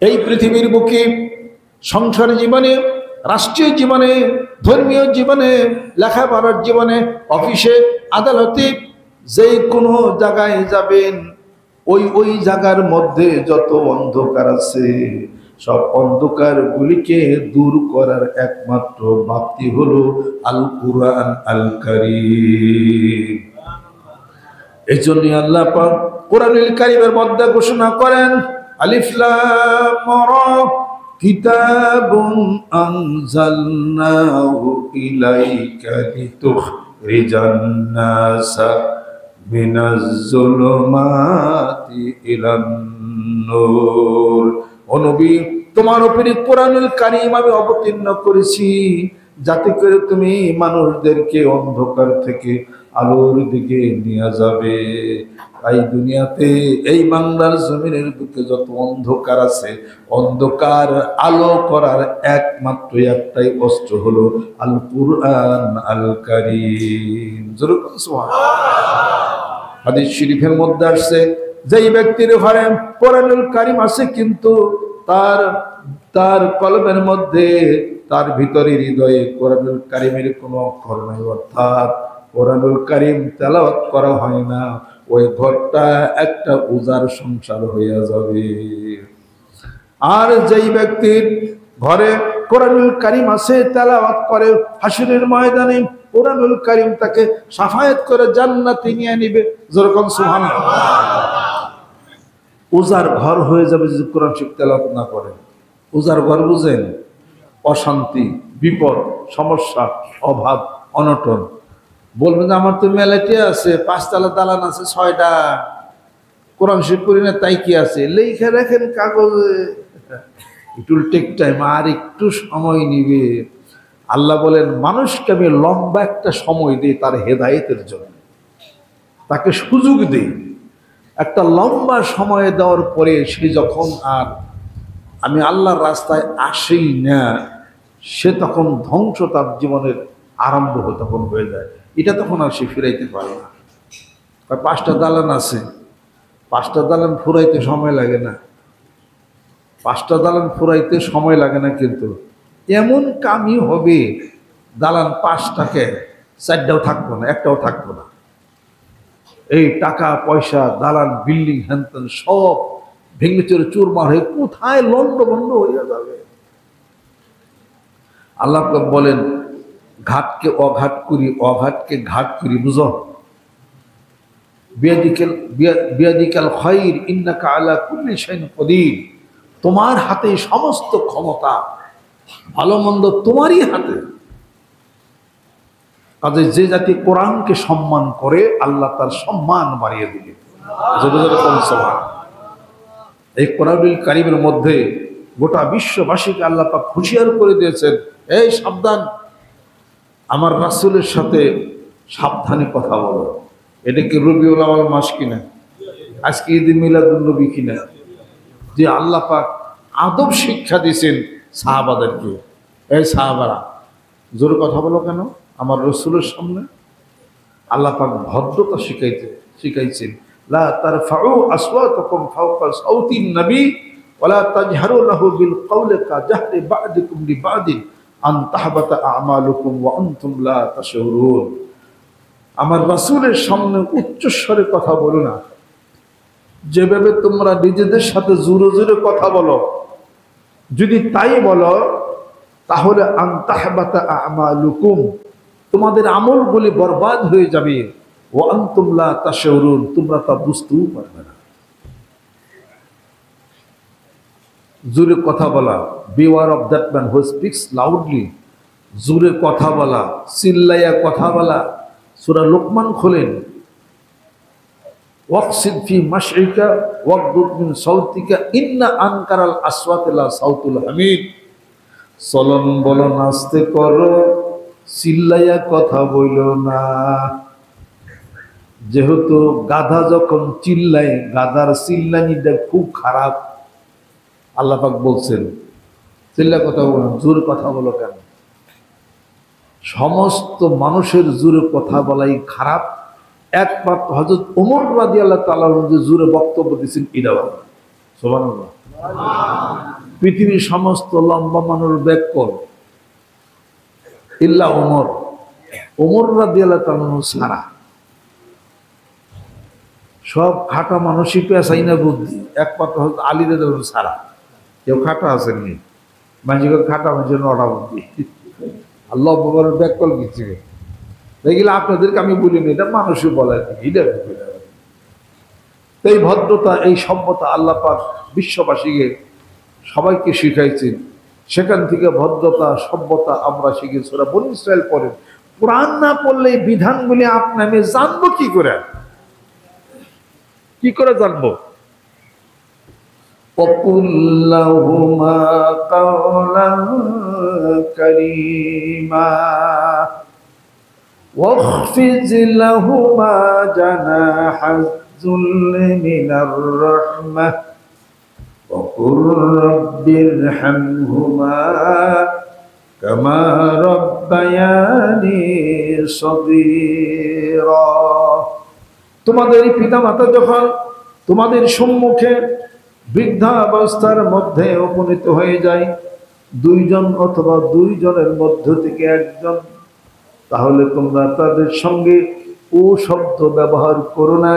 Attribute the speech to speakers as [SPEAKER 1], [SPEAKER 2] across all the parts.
[SPEAKER 1] এই পৃথিবীর বুকে সংসার জীবনে, রাষ্ট্রীয় জীবনে, ধর্মীয় জীবনে, লেখাপড়ার জীবনে, অফিসে, আদালতে, যে কোনো জায়গায় যাবেন, ওই জায়গার মধ্যে যত অন্ধকার আছে সব অন্ধকার গুলিকে দূর করার একমাত্র বাতি হলো আল কুরআন আল কারীম। এই জন্য আল্লাহ পাক কোরআনুল কারীমের মধ্যে ঘোষণা করেন, আলিফ লাম রা কিতাবুন আনজালনাহু ইলাইকা লিতুখরিজান নাসা মিনাজ যুলুমাতি ইলান নূর। ও নবী, তোমার উপরে কোরআনুল কারীম আমি অবতীর্ণ করেছি যাতে করে তুমি মানুষদেরকে অন্ধকার থেকে আলোর দিকে নিয়ে যাবে। তাই দুনিয়াতে এই বাংলার জমিনের বুকে যত অন্ধকার আছে, অন্ধকার আলো করার একমাত্র একটাই অস্ত্র হলো আল কুরআন আল কারীম। জোরে বলুন সুবহানাল্লাহ। হাদিস শরীফের মধ্যে আসছে, যেই ব্যক্তির ঘরে কোরআনুল কারীম আছে কিন্তু তার কলবের মধ্যে, তার ভিতরে হৃদয়ে কোরআনুল কারীমের কোনো অক্ষর নাই, অর্থাৎ কোরআনুল কারীম তেলাওয়াত করা হয় না, ওই ঘরটা একটা উজাড় সংসার হয়ে যাবে। আর যেই ব্যক্তির ঘরে কোরআনুল কারীম আছে, তেলাওয়াত করে, হাসরের ময়দানে কোরআনুল কারীম তাকে শাফায়াত করে জান্নাতে নিয়ে নিবে। যেরকম সুবহানাল্লাহ। উজাড় ঘর হয়ে যাবে যদি কোরআন শরীফ তেলাওয়াত না করেন। উজাড় ঘর বুঝেন? অশান্তি, বিপদ, সমস্যা, অভাব, অনটন। বলবেন যে আমার তো মেলাটি আছে, 5 তলা দালান আছে, 6টা, কোরআন শরীফ পড়ি না, তাই কি আছে? লেখা রাখেন কাগজে। ইট উইল টেক টাইম, আর একটু সময় নিবে। আল্লাহ বলেন, মানুষকে আমি লম্বা একটা সময় দিই তার হেদায়েতের জন্য, তাকে সুযোগ দিই। একটা লম্বা সময় দেওয়ার পরে সে যখন আর আমি আল্লাহর রাস্তায় আসেই না, সে তখন ধ্বংস তার জীবনের আরম্ভ তখন হয়ে যায়। এটা তখন আর সে ফিরাইতে পারে না। 5টা দালান আছে, 5টা দালান ফুরাইতে সময় লাগে না, 5টা দালান ফুরাইতে সময় লাগে না, কিন্তু এমন কামই হবে দালান 5টাকে 4টাও থাকবো না, একটাও থাকবো না। এই টাকা পয়সা, দালান, বিল্ডিং, হ্যানত্যান সব ভেঙে চুরে চুরমার হয়ে কোথায় লন্ডভন্ড হয়ে যাবে। আল্লাহ বলেন, ঘাটকে অঘাট করি, অঘাটকে ঘাট করি, বুঝো? বিয়াদিকাল খায়র ইন্নাকা আলা কুল্লি শাইইন কদির। তোমার হাতে সমস্ত ক্ষমতা, ভালো মন্দ তোমারই হাতে। কাজে যে জাতি কোরআনকে সম্মান করে আল্লাহ তার সম্মান বাড়িয়ে দিবে। এই কোরআনুল কারীমের মধ্যে গোটা বিশ্ববাসীকে আল্লাহ পাক হুঁশিয়ার করে দিয়েছেন, এই সাবধান, আমার রাসূলের সাথে সাবধানে কথা বলো। এটা কি রবিউল আউয়াল মাস কিনা? আজকে ঈদ মিলাদুন নবী কিনা? যে আল্লাহ পাক আদব শিক্ষা দিয়েছেন সাহাবাদেরকে, এই সাহাবারা জোরে কথা বলো কেন আমার রাসূলের সামনে? আল্লাহ পাক ভদ্রতা শিখাইছেন, লা তারফাউ আসওয়াতাকুম ফাওকা সাউতিন নবী ওয়ালা তাজহারু লাহু বিল কওলি কাজাহরি বা'দিকুম লিবা'দিন আন তাহবাতা আমালুকুম ওয়া আনতুম লা তাশউরুন। আমার রাসূলের সামনে উচ্চস্বরে কথা বলো না। যেভাবে তোমরা নিজেদের সাথে জোরে জোরে কথা বলো, যদি তাই বলো তাহলে আন তাহবাতা আমালুকুম, তোমাদের আমলগুলি বরবাদ হয়ে যাবে। ওয়া আনতুম লা তাশউরুন, তোমরা তা বুঝতেও পারবে না। জোরে কথা বলা, beware of that man who speaks loudly। জোরে কথা বলা, চিল্লাইয়া কথা বলা। সূরা লোকমান খোলেন, ওয়াকসিদ ফি মাশইকা ওয়াগদুদ মিন সাউতিকা ইন্না আনকারাল আসওয়াতি লা সাউতুল হামিদ। চলন বলন আস্তে করো, চিল্লাইয়া কথা বইলো না। যেহেতু গাধা যখন চিল্লায়, গাধার চিল্লানিটা খুব খারাপ। আল্লাহ পাক বলছেন চিল্লা কথা বলো, জোরে কথা বলো কেন? সমস্ত মানুষের জোরে কথা বলাই খারাপ, একমাত্র হযরত ওমর রাদিয়াল্লাহু তাআলা যে জোরে বক্তব্য দিয়েছেন এটা। সুবহানাল্লাহ। পৃথিবীর সমস্ত লম্বা মানুষ ব্যাক কর ইল্লা ওমর, ওমর রাদিয়াল্লাহু তাআলা ছাড়া সব খাটা মানুষই পেশাই না বুদ্ধি, একমাত্র আলী রাদিয়াল্লাহু তাআলা ছাড়া কেউ খাটা আসেননি। মানুষকে খাটা মানুষের নটা বুদ্ধি, আল্লাহ বাবার ব্যাক কল কিছু দেখলে আপনাদেরকে আমি বলিনি, এটা মানুষই বলে এই ভদ্রতা এই সভ্যতা আল্লাহ পাক বিশ্ববাসীকে সবাইকে শিখাইছেন। সেখান থেকে ভদ্রতা সভ্যতা আমরা শিখেছি। ওরা বনী ইসরাইল পড়েন, কোরআন না পড়লে এই বিধানগুলি আপনি আমি জানবো কি করে জানবো? وَقُلْ لَهُمَا قَوْلًا كَرِيمًا وَاخْفِضْ لَهُمَا جَنَاحَ الذُّلِّ مِنَ الرَّحْمَةِ وَقُلْ رَبِّ ارْحَمْهُمَا كَمَا رَبَّيَانِي صَغِيرًا। তোমাদের পিতামাতা যখন তোমাদের সম্মুখে বৃদ্ধাবস্থার মধ্যে উপনীত হয়ে যায়, দুইজন অথবা দুইজনের মধ্য থেকে একজন, তাহলে তোমরা তাদের সঙ্গে ও শব্দ ব্যবহার করো না,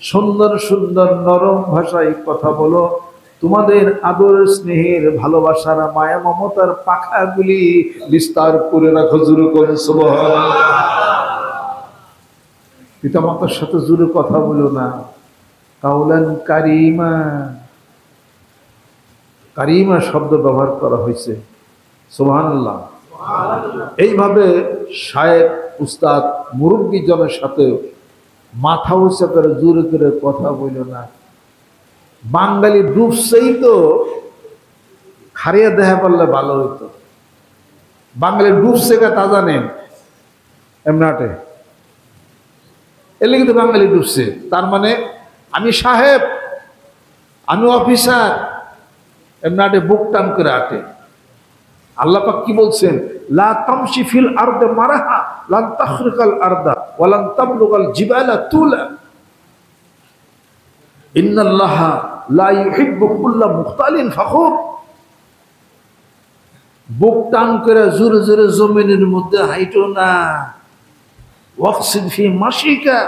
[SPEAKER 1] সুন্দর সুন্দর নরম ভাষায় কথা বলো। তোমাদের আদর স্নেহের ভালোবাসার মায়া মমতার পাখাগুলি বিস্তার করে রাখো। জোরে করে সুবহানাল্লাহ। পিতামাতার সাথে জোরে কথা বলো না। কাউলান কারিমা, কারিমা শব্দ ব্যবহার করা হয়েছে। সুবহানাল্লাহ। এইভাবে শায়েখ উস্তাদ মুরব্বী জনের সাথে মাথা উঁচা করে জোরে করে কথা বলো না। বাঙালি ডুবছেই তো খারিয়া দেখা পারলে ভালো হইতো। বাঙালি ডুবছে তা জানেন এমনাটে, এর লেগে তো বাঙালি ডুবছে। তার মানে আমি সাহেব, আমি অফিসার, এমনাটে বুক টান করে আটে। আল্লাহ পাক কি বলছেন? লা তামশি ফিল আরদে মারাহা লান তাখরিকাল আরদা ওয়া লান তাবলুগাল জিবালা তুলা ইন্নাল্লাহা লা ইউহিব্বু কুল্লা মুখতালিন ফখুর। বুক টান করে জোরে জোরে জমিনের মধ্যে হাইটো না। ওয়াকসিদ ফি মাশিকা,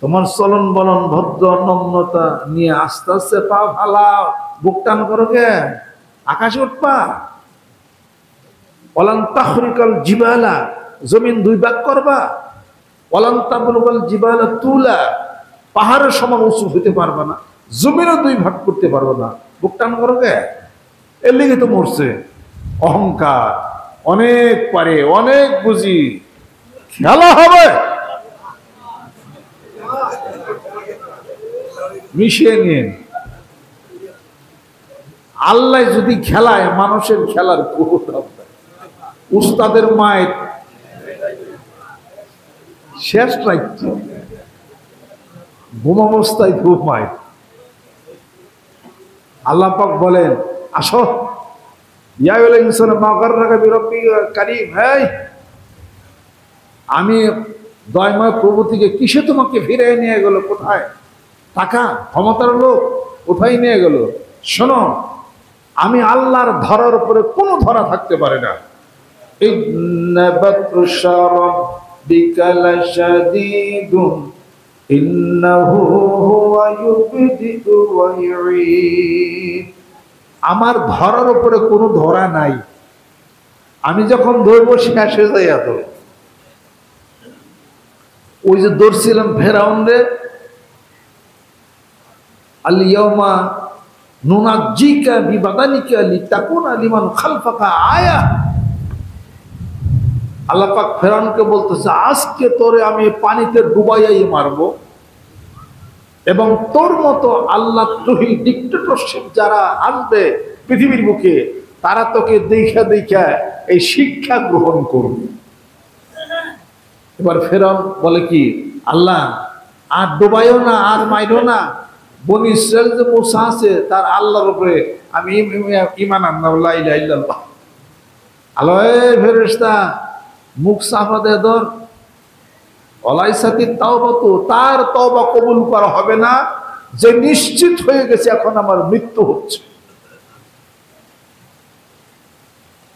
[SPEAKER 1] তোমার চলন বলন ভদ্র নম্রতা নিয়ে আস্তে আস্তে পা ফালাও। বুক টান করো কে? আকাশে উঠবা। ওয়ালান তাখরিকাল জিবালা, জমিন দুই ভাগ করবা। ওয়ালান তাবলুগাল জিবালা তুলা, পাহাড়ের সমান উঁচু হইতে পারবা না, জমিনও দুই ভাগ করতে পারবো না। বুক টান করো কে? এর লেগে তো মরছে। অহংকার, অনেক পারে, অনেক বুঝি, খেলা হবে মিশিয়ে নিয়ে। আল্লাহ যদি খেলায়, মানুষের খেলার উস্তাদের মায়ের শেষ রাখছে, ঘুম অবস্থায় ঘুমায়। আল্লাহ পাক বলেন, আসো ইয়া আইয়ুহাল ইনসানু মা গাররাকা বিরাব্বিকা কারীম, এই আমি দয়াময় প্রভু থেকে কিসে তোমাকে ফিরে নিয়ে গেল? কোথায়? টাকা ক্ষমতার লোক কোথায় নিয়ে গেল? শোনো, আমি আল্লাহর ধরার উপরে কোনো ধরা থাকতে পারে না। ইন্না বাতশা রাব্বিকা লাশাদীদুন ইন্নাহু হুয়া ইউবদিউ ওয়া ইউঈদ। আমার ধরার উপরে কোনো ধরা নাই, আমি যখন ধরবো শেষ হয়ে যায়। এত ওই যে ধরছিলাম ফেরাউন রে, আল ইয়াউমা নুনাজ্জিকা বিবাদানিকা লিতাকুনা লিমান খালফাকা আয়া। আল্লাহ পাক ফেরাউনকে বলতেছে, আজকে তোরে আমি পানিতে ডুবাইয়াই মারবো, এবং তোর মতো আল্লাহ দ্রোহী ডিক্টেটরশিপ যারা আনবে পৃথিবীর বুকে, তারা তোকে দেখা দেখা এই শিক্ষা গ্রহণ করবে। এবার ফেরাউন বলে কি, আল্লাহ আর ডুবাইও না, আর মাইরো না। বনী ইসরাইল যে মুসা আছে, তার আল্লাহর উপরে আমি ঈমান আনলাম, লা ইলাহা ইল্লাল্লাহ। আল্লাহ ফেরেশতা মুখ সাফা দে ধর, অলাইসাতি তাওবাতু, তার তওবা কবুল করা হবে না যে নিশ্চিত হয়ে গেছে এখন আমার মৃত্যু হচ্ছে।